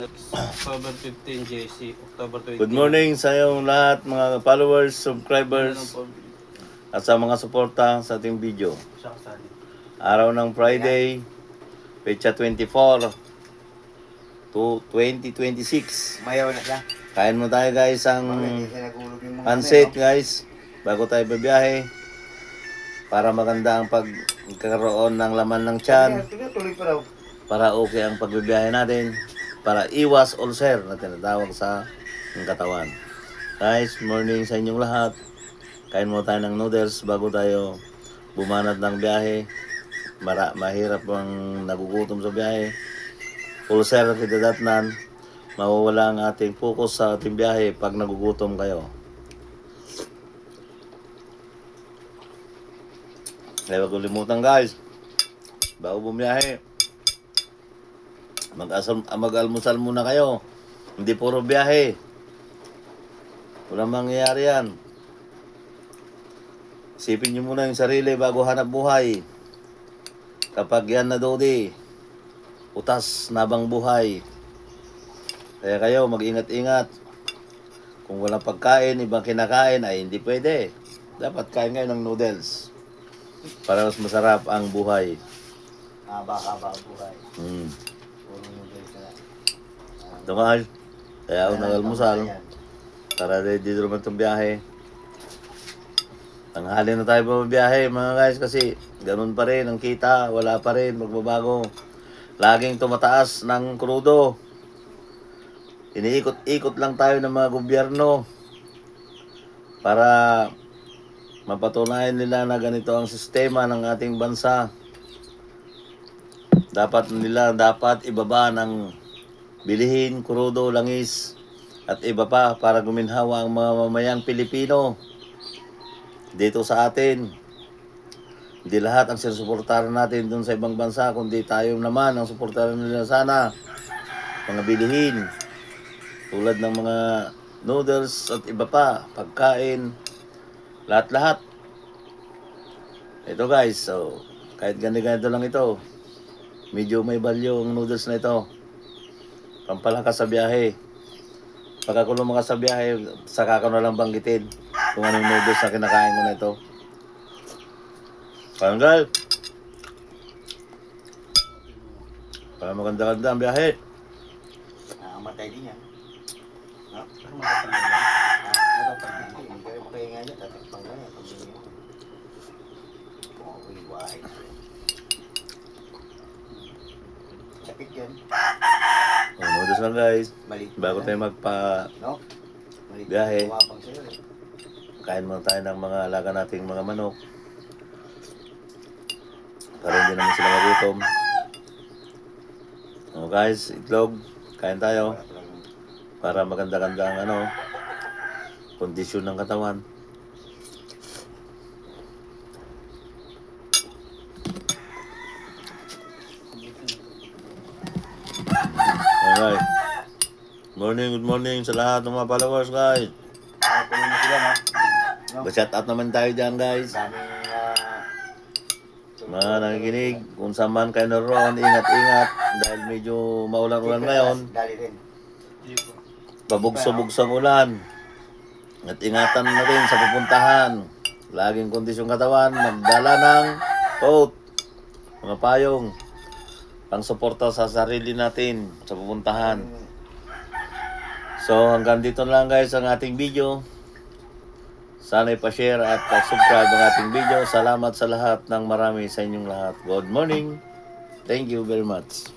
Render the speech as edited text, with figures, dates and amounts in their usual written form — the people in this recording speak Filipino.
October 15, JC. October 20. Good morning sa iyong lahat, mga followers, subscribers, at sa mga suporta sa ating video. Araw ng Friday, Pecha 24 to 2026. Mayaw na siya. Kain mo tayo guys ang pansit guys, bago tayo babiyahe. Para maganda ang pagkakaroon ng laman ng tiyan. Para okay ang pagbibiyahe natin. Para iwas ulcer na tinatawag sa katawan. Guys, morning sa inyong lahat. Kain mo tayo ng noodles bago tayo bumanat ng biyahe. Mahirap ang nagugutom sa biyahe. Ulcer na kitadatnan. Mawawala ang ating focus sa ating biyahe pag nagugutom kayo. Kaya wag kalimutan guys, bago bumiyahe, mag-almusal muna kayo. Hindi puro biyahe. Walang mangyayari yan. Isipin nyo muna yung sarili bago hanap buhay. Kapag yan na dodi, utas nabang buhay. Kaya kayo mag-ingat-ingat. Kung walang pagkain, ibang kinakain, ay hindi pwede. Dapat kain kayo ng noodles para mas masarap ang buhay. Haba-haba ang buhay. Puro noodles na. Ito nga, kaya ako nag-almusal para dito naman itong biyahe. Tanghali na tayo pa biyahe mga guys, kasi ganun pa rin ang kita, wala pa rin magbabago. Laging tumataas ng krudo. Iniikot-ikot lang tayo ng mga gobyerno para mapatunayan nila na ganito ang sistema ng ating bansa. Dapat ibaba ng bilihin, krudo, langis at iba pa para guminhawa ang mga mamayang Pilipino dito sa atin. Hindi lahat ang sinusuportahan natin dun sa ibang bansa, kundi tayo naman ang suportahan nila sana. Mga bilihin tulad ng mga noodles at iba pa, pagkain, lahat-lahat. Ito guys, so kahit ganito lang ito, medyo may value ang noodles na ito. Pampalakas sa biyahe. Pagka kung lumakas sa biyahe, saka ka na lang banggitin kung anong noodles na kinakain mo na ito. Panggal! Para maganda-ganda ang biyahe. Nakamatay din yan. No? Ano makapagod yan? Hindi kayo makahinga niya. Tatakpang na yan. Buhay. Sakit yan. Noodles lang guys. Malit. Bago tayo No? Malit. biyahe. Kumapang sa'yo. Kain muna tayo ng mga alaga nating mga manok. Para hindi naman sila magutom. Guys, itlog. Kain tayo. Para maganda-ganda ang kondisyon ng katawan. Alright. Good morning sa lahat ng mga followers guys. Puno na sila, no? Shout out naman tayo dyan guys. Daming Mga nakikinig, kung saan man kayo naroon, ingat-ingat. Dahil medyo maulan-ulan ngayon. Dali rin. Pabugso-bugso ang ulan. At ingatan na rin sa pupuntahan. Laging kondisyon katawan, magdala ng coat, mga payong, pang suporta sa sarili natin sa pupuntahan. So hanggang dito lang guys ang ating video. Sana ipa-share at subscribe ang ating video. Salamat sa lahat ng marami sa inyong lahat. Good morning. Thank you very much.